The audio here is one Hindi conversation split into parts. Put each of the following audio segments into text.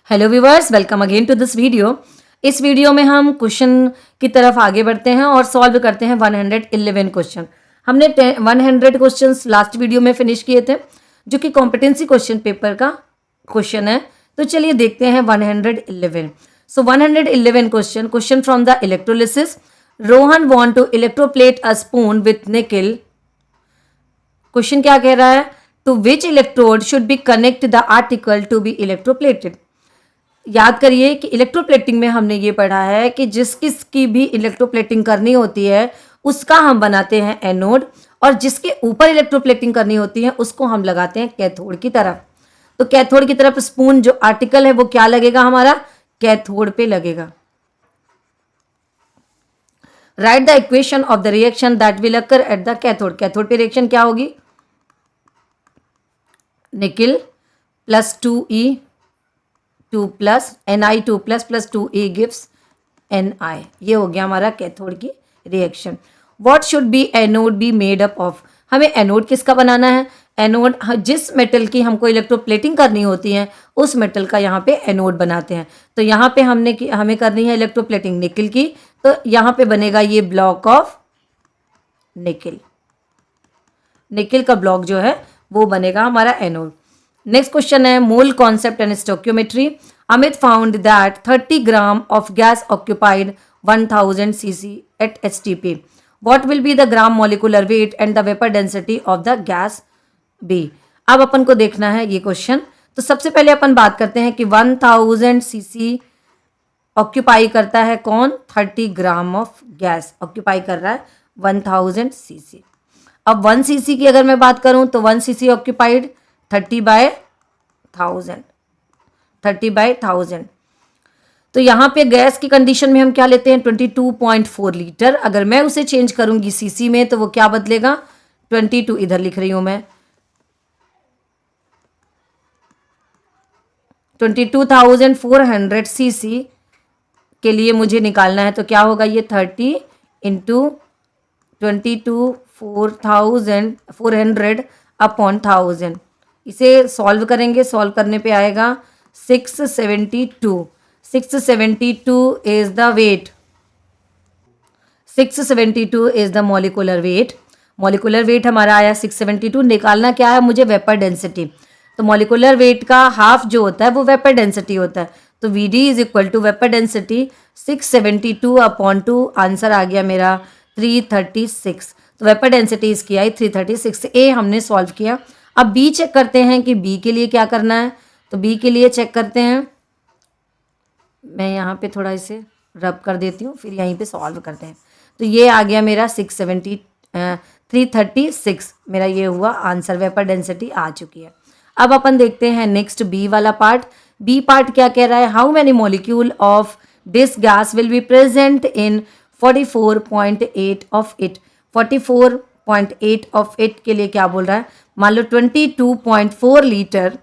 Hello viewers, welcome again to this video. इस वीडियो में हम क्वेश्चन की तरफ आगे बढ़ते हैं और सॉल्व करते हैं 111 क्वेश्चन। हमने 100 क्वेश्चंस लास्ट वीडियो में फिनिश किए थे, जो कि कॉम्पिटेंसी क्वेश्चन पेपर का क्वेश्चन है। तो चलिए देखते हैं 111। So 111 question from the electrolysis. Rohan want to electroplate a spoon with nickel. Question क्या कह रहा है? To which electrode should be connect the article to be electroplated. याद करिए कि इलेक्ट्रोप्लेटिंग में हमने ये पढ़ा है कि जिस किसकी भी इलेक्ट्रोप्लेटिंग करनी होती है उसका हम बनाते हैं एनोड, और जिसके ऊपर इलेक्ट्रोप्लेटिंग करनी होती है उसको हम लगाते हैं कैथोड की तरफ। तो कैथोड की तरफ स्पून जो आर्टिकल है वो क्या लगेगा? हमारा कैथोड पे लगेगा। Right the equation of the reaction that will occur at the cathode. Cathode पे रिएक्शन क्या होगी? Nickel plus 2E 2 plus Ni2 plus plus 2A gives Ni। ये हो गया हमारा कैथोड की reaction. What should be anode be made up of. हमें एनोड किसका बनाना है? एनोड जिस मेटल की हमको इलेक्ट्रोप्लेटिंग करनी होती है उस मेटल का यहाँ पे एनोड बनाते हैं। तो यहाँ पे हमें करनी है इलेक्ट्रोप्लेटिंग निकल की, तो यहाँ पे बनेगा ये ब्लॉक ऑफ निकल। निकल का ब्लॉक जो है वो बनेगा हमारा एनोड। नेक्स्ट क्वेश्चन है mole concept and stoichiometry. Amit found that 30 gram of gas occupied 1000 cc at HTP. What will be the gram molecular weight and the vapor density of the gas B? अब अपन को देखना है ये क्वेश्चन। तो सबसे पहले अपन बात करते हैं कि 1000 cc ऑक्यूपाई करता है कौन? 30 ग्राम ऑफ गैस ऑक्यूपाई कर रहा है 1000 cc। अब 1 cc की अगर मैं बात करूं तो 1 cc ऑक्यूपाइड 30/1000। तो यहाँ पे गैस की कंडीशन में हम क्या लेते हैं? 22.4 लीटर। अगर मैं उसे चेंज करूंगी सीसी में तो वो क्या बदलेगा? 22 इधर लिख रही हूं मैं, 22,400 सीसी के लिए मुझे निकालना है। तो क्या होगा? ये 30 इंटू 22,400 अपॉन 1000। इसे सॉल्व करेंगे, सॉल्व करने पे आएगा 672। 672 is the weight. 672 is the molecular weight. Molecular weight हमारा आया 672। निकालना क्या है मुझे? Vapour density. तो मॉलिकुलर वेट का हाफ जो होता है वो वेपर डेंसिटी होता है। तो Vd is equal to vapour density 672 upon 2। Answer आ गया मेरा 336। तो वेपर डेंसिटी इसकी आई 336। ए हमने सॉल्व किया। अब बी चेक करते हैं कि बी के लिए क्या करना है। तो बी के लिए चेक करते हैं, मैं यहाँ पे थोड़ा इसे रब कर देती हूँ, फिर यहीं पे सॉल्व करते हैं। तो ये आ गया मेरा 336 मेरा ये हुआ आंसर। वेपर डेंसिटी आ चुकी है। अब अपन देखते हैं नेक्स्ट बी वाला पार्ट। बी पार्ट क्या कह रहा है? How many molecule of this gas will be present in 44.8 of it. 44.8 of it के लिए क्या बोल रहा है? मान लो 22.4 लीटर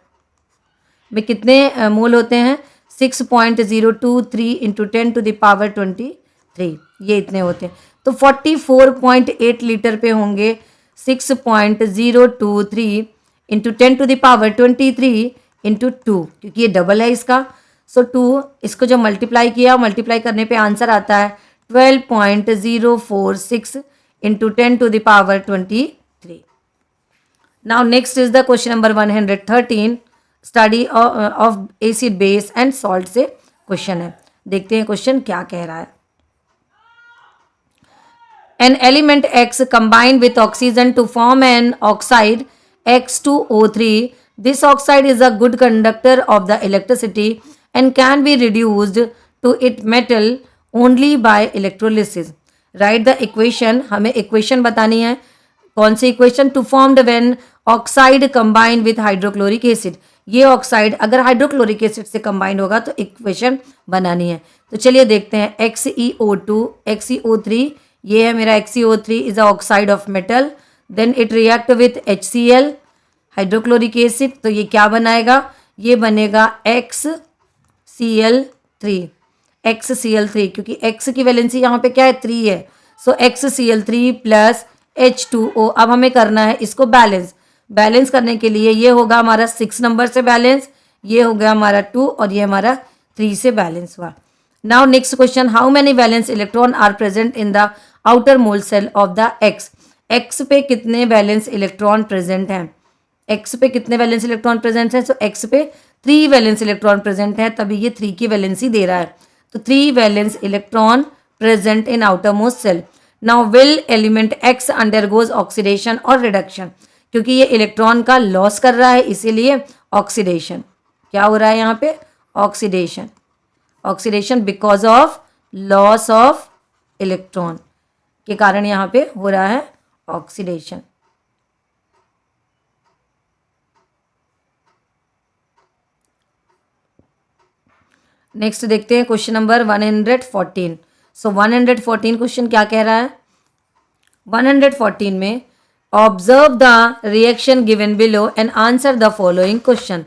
में कितने मोल होते हैं? 6.023 इंटू 10 टू द पावर 23, ये इतने होते हैं। तो 44.8 लीटर पे होंगे 6.023 into 10 to the power 23 into 2, क्योंकि ये डबल है इसका। सो 2 इसको जो मल्टीप्लाई किया, मल्टीप्लाई करने पे आंसर आता है 12.046 into 10 to the power 23। Now next is the question number 113। Study of acid base and salt से क्वेश्चन है। देखते हैं क्वेश्चन क्या कह रहा है। An element X combined with oxygen to form an oxide X2O3. This oxide is a good conductor of the electricity and can be reduced to its metal only by electrolysis. Write the equation. हमें इक्वेशन बतानी है। कौन सी equation? To formed when oxide combined with hydrochloric acid. ये ऑक्साइड अगर हाइड्रोक्लोरिक एसिड से कंबाइंड होगा तो इक्वेशन बनानी है। तो चलिए देखते हैं। XeO2 XeO3, ये है मेरा XeO3 is a oxide of metal. Then it react with HCl hydrochloric acid. तो ये क्या बनाएगा? ये बनेगा XCl3 क्योंकि X की वैलेंसी यहाँ पे क्या है? 3 है। सो XCl3 प्लस H2O। अब हमें करना है इसको बैलेंस। बैलेंस करने के लिए ये होगा हमारा 6 नंबर से बैलेंस, ये हो गया हमारा 2 और ये हमारा 3 से बैलेंस हुआ. Now next question, how many valence electron are present in the outer मोल shell of the X. X पे कितने वैलेंस इलेक्ट्रॉन प्रेजेंट हैं? एक्स पे कितने वैलेंस इलेक्ट्रॉन प्रेजेंट है? सो एक्स पे 3 वैलेंस इलेक्ट्रॉन प्रेजेंट है, तभी ये 3 की वैलेंसी दे रहा है. तो 3 valence electron present in outermost shell. Now will element X undergoes oxidation और रिडक्शन, क्योंकि ये इलेक्ट्रॉन का लॉस कर रहा है इसीलिए ऑक्सीडेशन. क्या हो रहा है यहाँ पे? Oxidation. Oxidation because of loss of electron के कारण यहाँ पे हो रहा है ऑक्सीडेशन. नेक्स्ट देखते हैं क्वेश्चन नंबर 114. सो 114 क्वेश्चन क्या कह रहा है? 114 में observe the reaction given below and answer the following question.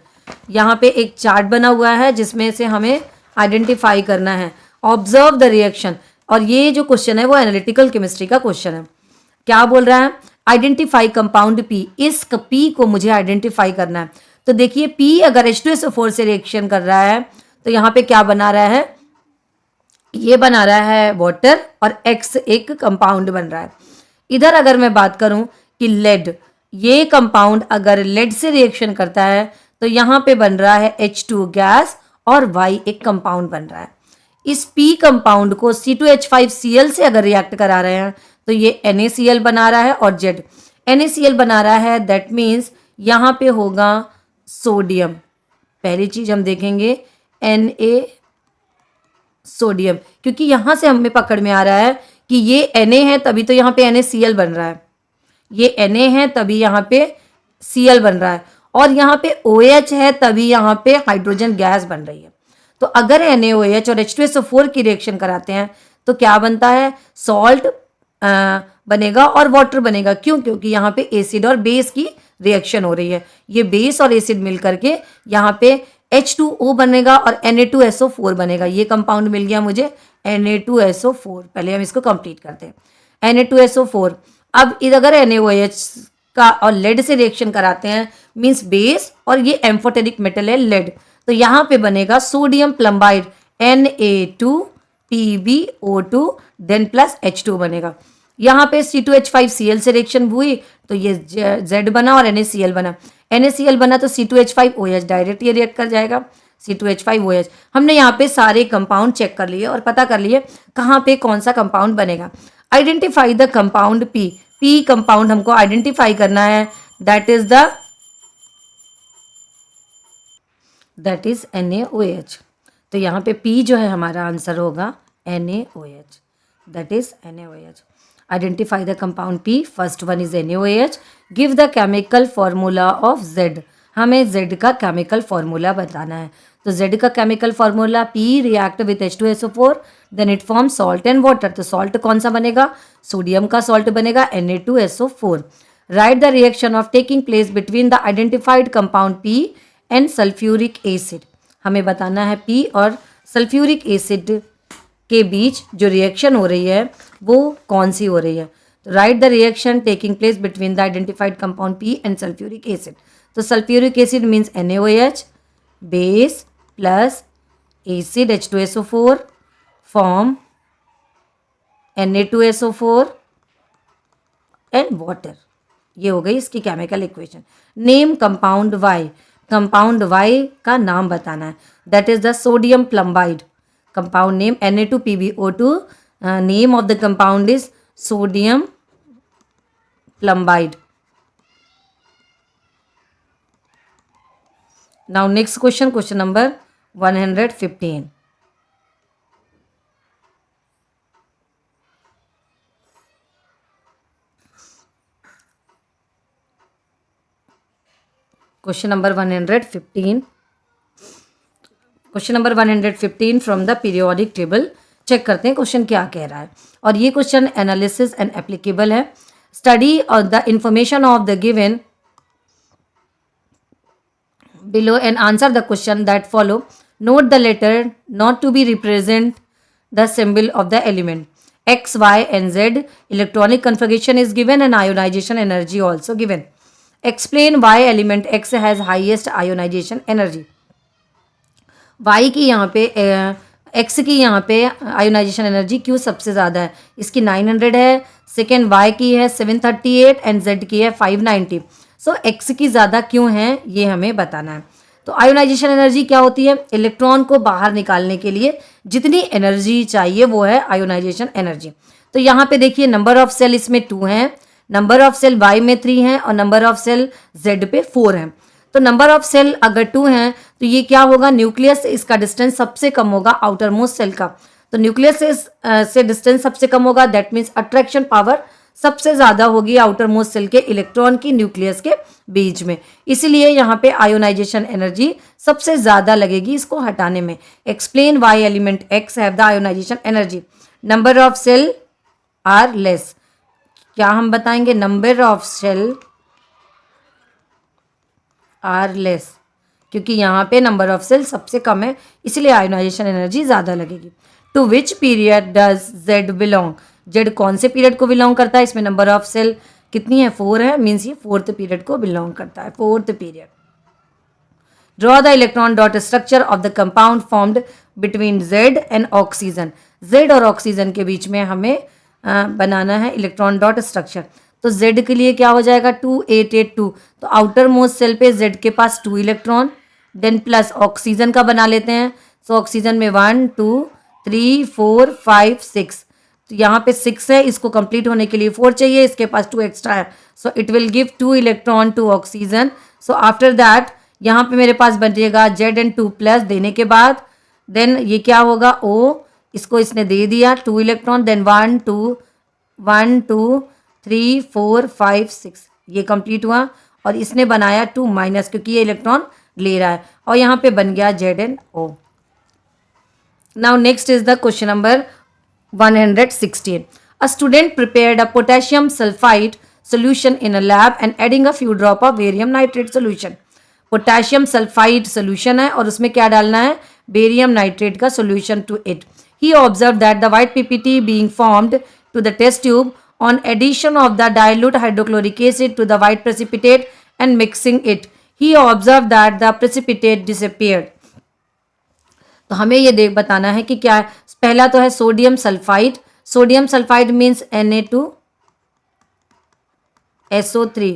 यहाँ पे एक चार्ट बना हुआ है जिसमें से हमें आइडेंटिफाई करना है. ऑब्जर्व द रिएक्शन, और ये जो क्वेश्चन है वो एनालिटिकल केमिस्ट्री का क्वेश्चन है. क्या बोल रहा है? Identify compound P. इस पी को मुझे आइडेंटिफाई करना है. तो देखिए पी अगर H2SO4 से रिएक्शन कर रहा है तो यहाँ पे क्या बना रहा है? ये बना रहा है वाटर और X एक कंपाउंड बन रहा है. इधर अगर मैं बात करूं कि लेड, ये कंपाउंड अगर लेड से रिएक्शन करता है तो यहाँ पे बन रहा है H2 गैस और Y एक कंपाउंड बन रहा है. इस P कंपाउंड को C2H5Cl से अगर रिएक्ट करा रहे हैं तो ये NaCl बना रहा है और Z NaCl बना रहा है. दैट मीन्स यहाँ पे होगा सोडियम. पहली चीज हम देखेंगे Na सोडियम, क्योंकि यहाँ से हमें पकड़ में आ रहा है कि ये Na है तभी तो यहाँ पे NaCl बन रहा है. ये Na है तभी यहाँ पे Cl बन रहा है, और यहाँ पे OH है तभी यहाँ पे हाइड्रोजन गैस बन रही है. तो अगर NaOH और H2SO4 की रिएक्शन कराते हैं तो क्या बनता है? सॉल्ट बनेगा और वाटर बनेगा. क्यों? क्योंकि यहाँ पे एसिड और बेस की रिएक्शन हो रही है. ये बेस और एसिड मिल करके यहाँ पे H2O बनेगा और Na2SO4 बनेगा. ये कंपाउंड मिल गया मुझे Na2SO4. पहले हम इसको कंप्लीट करते हैं. Na2SO4. अब अगर NaOH का और लेड से रिएक्शन कराते हैं मीन्स बेस, और ये एम्फोटेरिक मेटल है लेड, तो यहाँ पे बनेगा sodium प्लम्बाइड Na2PbO2 then plus H2 बनेगा. यहाँ पे C2H5Cl से रिएक्शन हुई तो ये Z बना और NaCl बना. NaCl बना तो C2H5OH डायरेक्ट ये रिएक्ट कर जाएगा. C2H5OH. हमने यहाँ पे सारे कंपाउंड चेक कर लिए और पता कर लिए कहाँ पे कौन सा कंपाउंड बनेगा. Identify the compound P. P compound हमको आइडेंटिफाई करना है. That is NaOH. तो यहाँ पे P जो है हमारा आंसर होगा NaOH. That is NaOH. Identify the compound P. First one is NaOH. Give the chemical formula of Z. हमें Z का केमिकल फॉर्मूला बताना है. तो Z का chemical formula P react with H2SO4 then it form salt and water. तो सॉल्ट कौन सा बनेगा? सोडियम का सॉल्ट बनेगा Na2SO4. Write the reaction of taking place between the identified compound P and sulphuric acid. हमें बताना है P और सल्फ्यूरिक एसिड के बीच जो रिएक्शन हो रही है वो कौन सी हो रही है. तो write the reaction taking place between the identified compound P and sulphuric acid. तो sulphuric acid means NaOH base plus acid H2SO4 form Na2SO4 and water. ये हो गई इसकी chemical equation. Name compound Y. Compound Y का नाम बताना है. That is the sodium plumbite. Compound name Na2PbO2. Name of the compound is sodium plumbide. Now next question, question number 115. Question number 115. Question number 115 from the periodic table. Check करते हैं क्वेश्चन क्या कह रहा है. और ये क्वेश्चन एनालिसिस एंड एप्लीकेबल है. Study of the information of the given below and answer the question that follow. Note the letter not to be represent the symbol of the element. X, Y and Z. Electronic configuration is given and ionization energy also given. Explain why element X has highest ionization energy. Y की यहाँ पे एक्स की यहाँ पे आयोनाइजेशन एनर्जी क्यों सबसे ज़्यादा है, इसकी 900 है, सेकेंड वाई की है 738 एंड जेड की है 590। सो एक्स की ज़्यादा क्यों है ये हमें बताना है। तो आयोनाइजेशन एनर्जी क्या होती है, इलेक्ट्रॉन को बाहर निकालने के लिए जितनी एनर्जी चाहिए वो है आयोनाइजेशन एनर्जी। तो यहाँ पे देखिए नंबर ऑफ सेल इसमें 2 हैं, नंबर ऑफ सेल वाई में 3 है और नंबर ऑफ सेल जेड पे 4 है। तो नंबर ऑफ सेल अगर 2 हैं तो ये क्या होगा, न्यूक्लियस से इसका डिस्टेंस सबसे कम होगा आउटर मोस्ट सेल का। तो न्यूक्लियस से डिस्टेंस सबसे कम होगा, दैट मीन्स अट्रैक्शन पावर सबसे ज़्यादा होगी आउटर मोस्ट सेल के इलेक्ट्रॉन की न्यूक्लियस के बीच में, इसीलिए यहाँ पे आयोनाइजेशन एनर्जी सबसे ज़्यादा लगेगी इसको हटाने में। Explain why element X have the ionization energy, number of shell are less. क्या हम बताएंगे, number of shell are less, क्योंकि यहाँ पे नंबर ऑफ सेल सबसे कम है इसलिए आयोनाइजेशन एनर्जी ज़्यादा लगेगी। To which period does Z belong, Z कौन से पीरियड को बिलोंग करता है, इसमें नंबर ऑफ सेल कितनी है 4 है, मीन्स ये 4th पीरियड को बिलोंग करता है, 4th period. Draw the electron dot structure of the compound formed between Z and oxygen, Z और ऑक्सीजन के बीच में हमें बनाना है इलेक्ट्रॉन डॉट स्ट्रक्चर। तो Z के लिए क्या हो जाएगा 2882, तो आउटर मोस्ट सेल पे Z के पास 2 इलेक्ट्रॉन, देन प्लस ऑक्सीजन का बना लेते हैं। सो ऑक्सीजन में 1 2 3 4 5 6, तो यहाँ पे 6 है, इसको कंप्लीट होने के लिए 4 चाहिए, इसके पास 2 एक्स्ट्रा है, so it will give 2 electron to oxygen. So after that यहाँ पे मेरे पास बनेगा Z एंड 2 प्लस देने के बाद देन ये क्या होगा O, इसको इसने दे दिया 2 इलेक्ट्रॉन, देन 1 2 3 4 5 6, ये कंप्लीट हुआ और इसने बनाया 2 माइनस क्योंकि ये इलेक्ट्रॉन ले रहा है और यहाँ पे बन गया ZnO। Now next is the question number 116। A student prepared a potassium sulfide solution in a lab and adding a few drop of barium nitrate solution। Potassium sulphide solution है और उसमें क्या डालना है, बेरियम नाइट्रेट का solution to it. He observe that the white PPT being formed to the test tube on addition of the dilute hydrochloric acid to the white precipitate and mixing it, he observed that the precipitate disappeared। तो हमें ये देख बताना है कि क्या है। पहला तो है sodium sulphide, sodium sulphide means Na2SO3,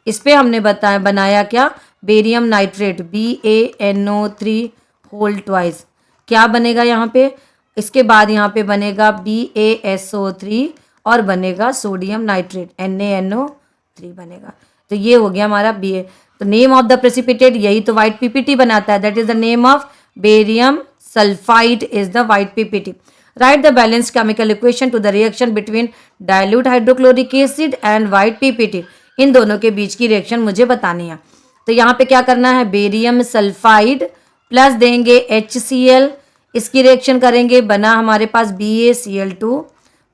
इस पे हमने बनाया क्या, barium nitrate BaNO3 whole twice. क्या बनेगा यहाँ पे, इसके बाद यहाँ पे बनेगा BaSO3 और बनेगा सोडियम नाइट्रेट NaNO3 बनेगा। तो ये हो गया हमारा BA। तो नेम ऑफ द प्रेसिपिटेट, यही तो वाइट पीपीटी बनाता है, that is the name of barium sulphide is the white PPT. Write the balance chemical equation to the reaction between dilute hydrochloric acid and white PPT, इन दोनों के बीच की रिएक्शन मुझे बतानी है। तो यहाँ पे क्या करना है, बेरियम सल्फाइड प्लस देंगे HCl, इसकी रिएक्शन करेंगे, बना हमारे पास BaCl2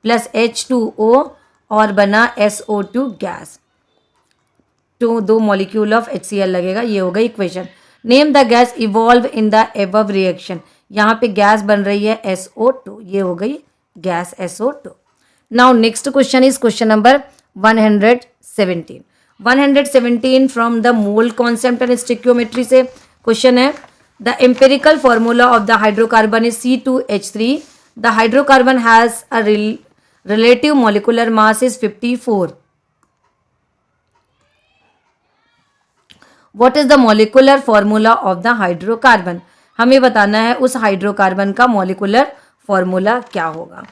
प्लस H2O और बना SO2 गैस, तो 2 मॉलिक्यूल ऑफ HCl लगेगा, ये हो गई equation. Name the gas evolve in the above reaction, यहाँ पे गैस बन रही है SO2, ये हो गई gas SO2। Now next question is question number 117। 117 from the mole concept and stoichiometry से क्वेश्चन है। The empirical formula of the hydrocarbon is C2H3, the hydrocarbon has a relative molecular mass is 54. What is the molecular formula of the hydrocarbon? हमें बताना है उस हाइड्रोकार्बन का मॉलिकुलर फॉर्मूला क्या होगा।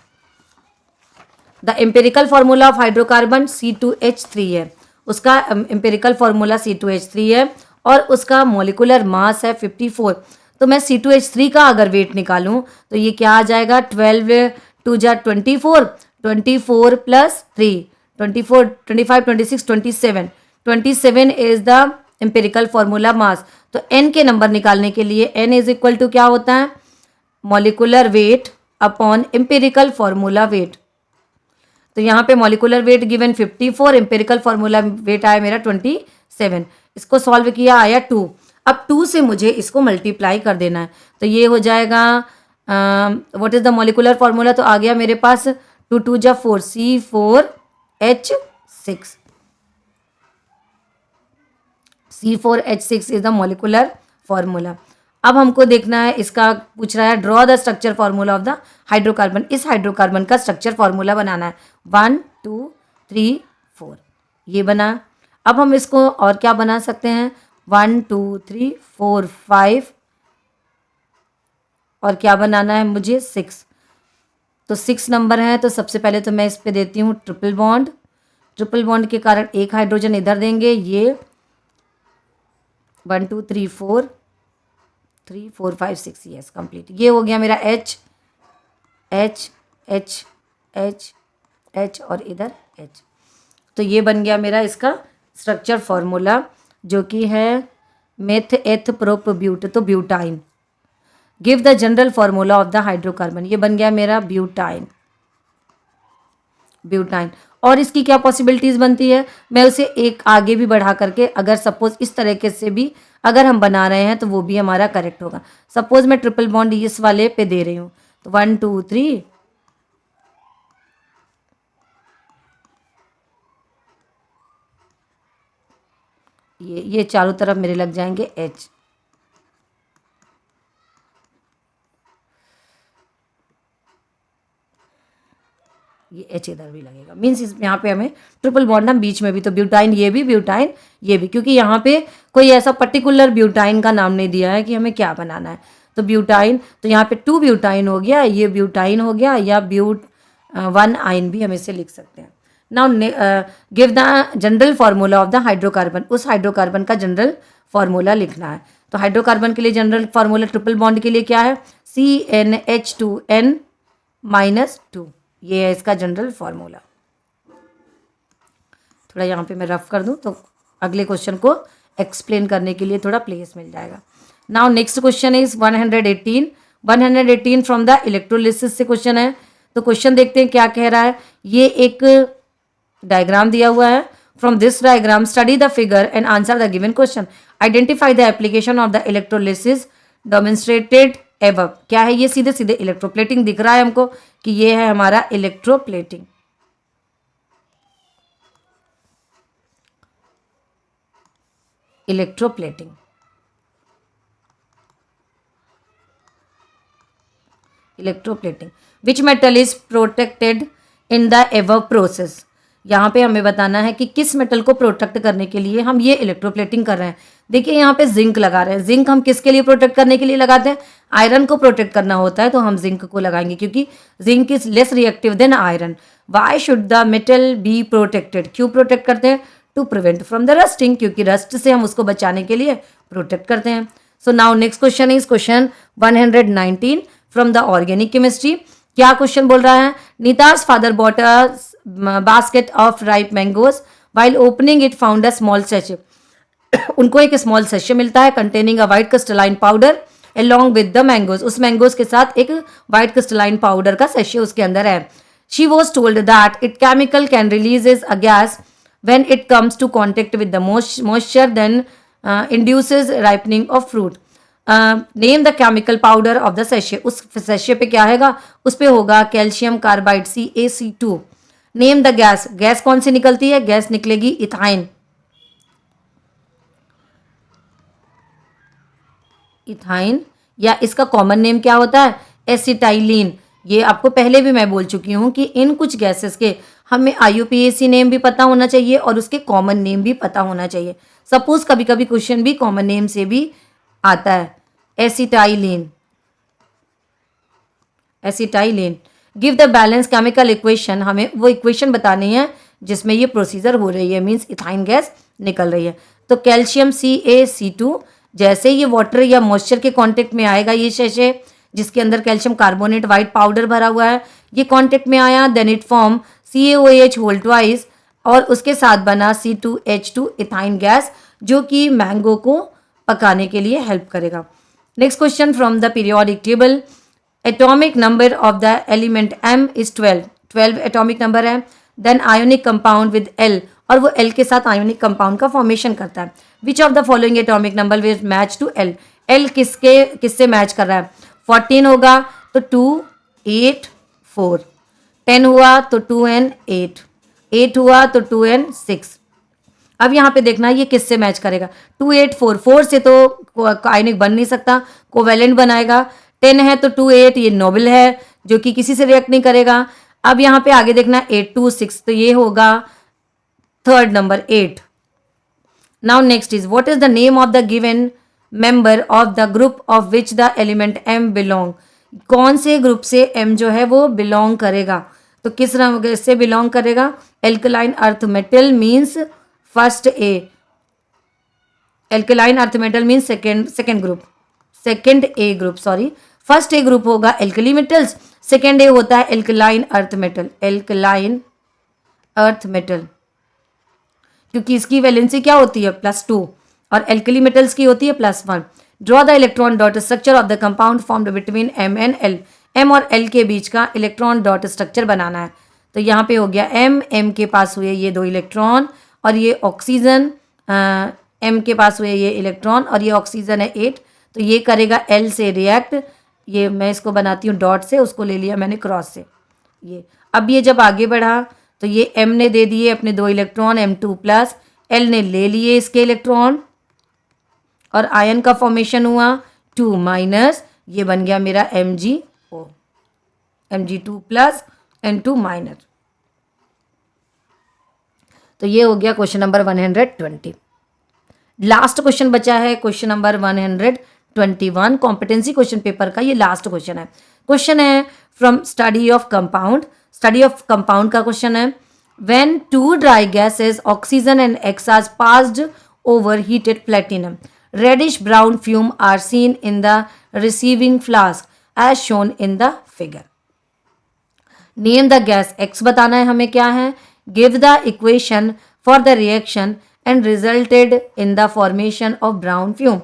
The empirical formula of hydrocarbon C2H3 है, उसका एम्पेरिकल फॉर्मूला C2H3 है और उसका मॉलिकुलर मास है 54। तो मैं C2H3 का अगर वेट निकालूं तो ये क्या आ जाएगा, 12 2 जा 24, 24 plus 3 24 25 26 27, 27 is the empirical formula mass. तो n के नंबर निकालने के लिए n इज इक्वल टू क्या होता है, molecular weight upon empirical formula wait. तो यहाँ पे molecular weight given 54, empirical formula wait आया मेरा 27, इसको सॉल्व किया आया 2। अब 2 से मुझे इसको मल्टीप्लाई कर देना है, तो ये हो जाएगा what is the molecular formula, तो आ गया मेरे पास 2 2 जा 4 C4H6, C4H6 is the molecular formula. अब हमको देखना है, इसका पूछ रहा है draw the structure formula of the hydrocarbon. इस हाइड्रोकार्बन का स्ट्रक्चर फॉर्मूला बनाना है। 1 2 3 4 ये बना। अब हम इसको और क्या बना सकते हैं, 1 2 3 4 5 और क्या बनाना है मुझे 6। तो 6 नंबर है, तो सबसे पहले तो मैं इस पे देती हूँ ट्रिपल बॉन्ड। ट्रिपल बॉन्ड के कारण एक हाइड्रोजन इधर देंगे, ये 1 2 3 4 3 4 5 6 यस कंप्लीट। ये हो गया मेरा H H H H H और इधर H। तो ये बन गया मेरा इसका स्ट्रक्चर फॉर्मूला, जो कि है मेथ एथ प्रोप ब्यूट, तो butyne. Give the general formula of the hydrocarbon, ये बन गया मेरा ब्यूटाइन। ब्यूटाइन। और इसकी क्या पॉसिबिलिटीज़ बनती है, मैं उसे एक आगे भी बढ़ा करके अगर सपोज इस तरीके से भी अगर हम बना रहे हैं तो वो भी हमारा करेक्ट होगा। सपोज मैं ट्रिपल बॉन्ड इस वाले पे दे रही हूँ, तो 1 2 3 ये चारों तरफ मेरे लग जाएंगे H। ये H इधर भी लगेगा, मीन्स इस यहाँ पे हमें ट्रिपल बॉन्ड ना बीच में भी, तो ब्यूटाइन ये भी ब्यूटाइन ये भी, क्योंकि यहाँ पे कोई ऐसा पर्टिकुलर ब्यूटाइन का नाम नहीं दिया है कि हमें क्या बनाना है। तो ब्यूटाइन, तो यहाँ पे 2 ब्यूटाइन हो गया, ये ब्यूटाइन हो गया, या ब्यूट 1 आइन भी हम इसे लिख सकते हैं। Now give the general formula of the hydrocarbon, उस हाइड्रोकार्बन का जनरल फार्मूला लिखना है। तो हाइड्रोकार्बन के लिए जनरल फार्मूला ट्रिपल बॉन्ड के लिए क्या है, CnH2n -2, ये है इसका जनरल फार्मूला। थोड़ा यहाँ पे मैं रफ कर दूँ तो अगले क्वेश्चन को एक्सप्लेन करने के लिए थोड़ा प्लेस मिल जाएगा। Now next question is 118 from the electrolysis से क्वेश्चन है। तो क्वेश्चन देखते हैं क्या कह रहा है। ये एक डायग्राम दिया हुआ है। From this diagram study the figure and answer the given question. Identify the application of the electrolysis demonstrated above. क्या है ये, सीधे सीधे इलेक्ट्रोप्लेटिंग दिख रहा है हमको कि ये है हमारा electroplating. Electroplating electroplating which metal is protected in the above process. यहाँ पे हमें बताना है कि किस मेटल को प्रोटेक्ट करने के लिए हम ये इलेक्ट्रोप्लेटिंग कर रहे हैं। देखिए यहाँ पे जिंक लगा रहे हैं। जिंक हम किसके लिए प्रोटेक्ट करने के लिए लगाते हैं, आयरन को प्रोटेक्ट करना होता है, तो हम जिंक को लगाएंगे क्योंकि zinc is less reactive than iron. Why should the metal be protected, क्यों प्रोटेक्ट करते हैं, to prevent from the rusting, क्योंकि रस्ट से हम उसको बचाने के लिए प्रोटेक्ट करते हैं। So now next question is question 119 from the organic chemistry. क्या क्वेश्चन बोल रहा है, Neeta's father bought a basket of ripe mangoes while opening it found a small sachet. उनको एक स्मॉल सैशे मिलता है containing a white crystalline powder along with the mangoes। उस मैंगोज के साथ एक वाइट क्रिस्टलाइन पाउडर का सैशे उसके अंदर है। She was told that it chemical can releases a gas when it comes to contact with the moisture, then induces ripening of fruit। Name the chemical powder of the sachet. उस सैशे पे क्या हैगा, उस पे होगा calcium carbide CaC2। Name the gas, gas कौन सी निकलती है, गैस निकलेगी इथाइन। इथाइन, या इसका कॉमन नेम क्या होता है, एसिटाइलिन। ये आपको पहले भी मैं बोल चुकी हूँ कि इन कुछ गैसेस के हमें IUPAC नेम भी पता होना चाहिए और उसके कॉमन नेम भी पता होना चाहिए। सपोज कभी कभी क्वेश्चन भी कॉमन नेम से भी आता है। Acetylene, acetylene. Give the balance chemical equation, हमें वो इक्वेशन बतानी है जिसमें ये प्रोसीजर हो रही है, मीन्स इथाइन गैस निकल रही है। तो कैल्शियम CaC2, जैसे ये वाटर या मॉइस्चर के कांटेक्ट में आएगा, ये सैशे जिसके अंदर कैल्शियम कार्बोनेट वाइट पाउडर भरा हुआ है, ये कांटेक्ट में आया, then it form CaOH whole twice और उसके साथ बना C2H2 इथाइन गैस, जो कि मैंगो को पकाने के लिए हेल्प करेगा। Next question from the periodic table. Atomic number of the element M is 12 atomic number है। Then ionic compound with L, और वो L के साथ आयोनिक कंपाउंड का फॉर्मेशन करता है। Which of the following atomic number will match to L। L किससे मैच कर रहा है, 14 होगा तो 2 8 4, 10 हुआ तो 2 and 8, 8 हुआ तो 2 and 6। अब यहाँ पे देखना ये किससे मैच करेगा। 284 4 से तो आयनिक बन नहीं सकता, कोवेलेंट बनाएगा। 10 है तो 28 ये नोबल है जो कि किसी से रिएक्ट नहीं करेगा। अब यहाँ पे आगे देखना 826 तो ये होगा third number 8। Now next is what is the name of the given member of the group of which the element M belong. कौन से ग्रुप से M जो है वो बिलोंग करेगा, तो किस रंग से बिलोंग करेगा। Alkaline earth metal means first A, alkaline earth metal means second group, second A group sorry. First A group होगा एल्कली मेटल्स, सेकेंड ए होता है alkaline earth metal, alkaline earth metal, क्योंकि इसकी वैलेंसी क्या होती है +2 और एल्कली मेटल्स की होती है +1। Draw the electron dot structure of the compound formed between M and L। M और L के बीच का इलेक्ट्रॉन डॉट स्ट्रक्चर बनाना है। तो यहाँ पे हो गया M के पास हुए ये 2 इलेक्ट्रॉन और ये ऑक्सीजन, M के पास हुए ये इलेक्ट्रॉन और ये ऑक्सीजन है 8, तो ये करेगा L से रिएक्ट। ये मैं इसको बनाती हूँ डॉट से, उसको ले लिया मैंने क्रॉस से। ये अब ये जब आगे बढ़ा तो ये M ने दे दिए अपने 2 इलेक्ट्रॉन M2+, L ने ले लिए इसके इलेक्ट्रॉन और आयन का फॉर्मेशन हुआ 2-, ये बन गया मेरा MgO, Mg2+ N2-। तो ये हो गया क्वेश्चन नंबर 120। लास्ट क्वेश्चन बचा है question number 121, competency question paper का ये लास्ट क्वेश्चन है। क्वेश्चन है from study of compound, study of compound का क्वेश्चन है। When 2 dry gases oxygen and X are passed over heated platinum, reddish brown fume are seen in the receiving flask as shown in the figure. Name the gas, X बताना है हमें क्या है। Give the equation for the reaction and resulted in the formation of brown fume.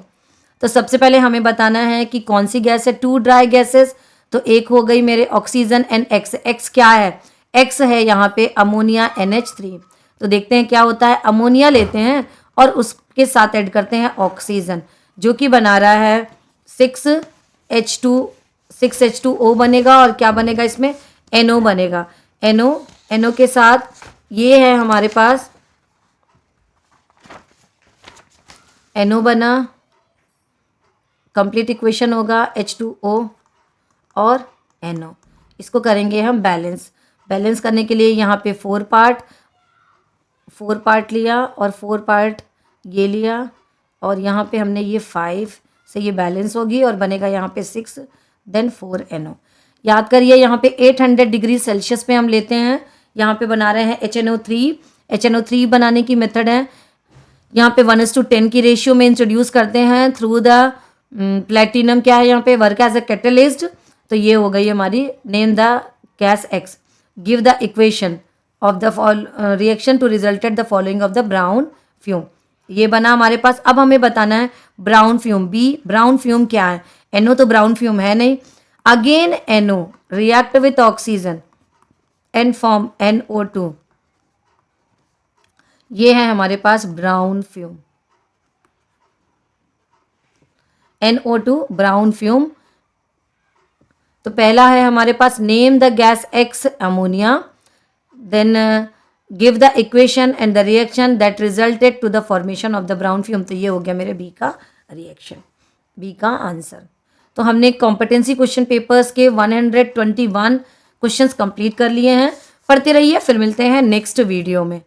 तो सबसे पहले हमें बताना है कि कौन सी गैस है। 2 ड्राई गैसेस, तो एक हो गई मेरे ऑक्सीजन एंड X। X क्या है, X है यहाँ पे अमोनिया NH3। तो देखते हैं क्या होता है। अमोनिया लेते हैं और उसके साथ ऐड करते हैं ऑक्सीजन, जो कि बना रहा है 6H2O बनेगा और क्या बनेगा इसमें NO बनेगा। NO के साथ ये है हमारे पास NO बना, कंप्लीट इक्वेशन होगा H2O और NO। इसको करेंगे हम बैलेंस। बैलेंस करने के लिए यहाँ पे 4 पार्ट लिया और 4 पार्ट ये लिया और यहाँ पे हमने ये 5 से ये बैलेंस होगी और बनेगा यहाँ पे 6 देन 4 NO। याद करिए यहाँ पे 800 डिग्री सेल्सियस पे हम लेते हैं, यहाँ पे बना रहे हैं HNO3। HNO3 बनाने की मेथड है यहाँ पे 1:10 की रेशियो में इंट्रोड्यूस करते हैं थ्रू द प्लेटिनम। क्या है यहाँ पे वर्क एज अ कैटलिस्ट। तो ये हो गई हमारी name the gas X। Give the equation of the reaction to resulted the following of the brown fume. ये बना हमारे पास। अब हमें बताना है brown fume B। Brown fume क्या है, NO तो ब्राउन फ्यूम है नहीं। Again NO react with oxygen and form NO2। ये है हमारे पास brown fume, NO2 brown fume. तो पहला है हमारे पास name the gas X ammonia, then give the equation and the reaction that resulted to the formation of the brown fume. तो ये हो गया मेरे B का रिएक्शन, B का आंसर। तो हमने कॉम्पिटेंसी क्वेश्चन पेपर्स के 121 क्वेश्चंस कंप्लीट कर लिए हैं। पढ़ते रहिए, फिर मिलते हैं नेक्स्ट वीडियो में।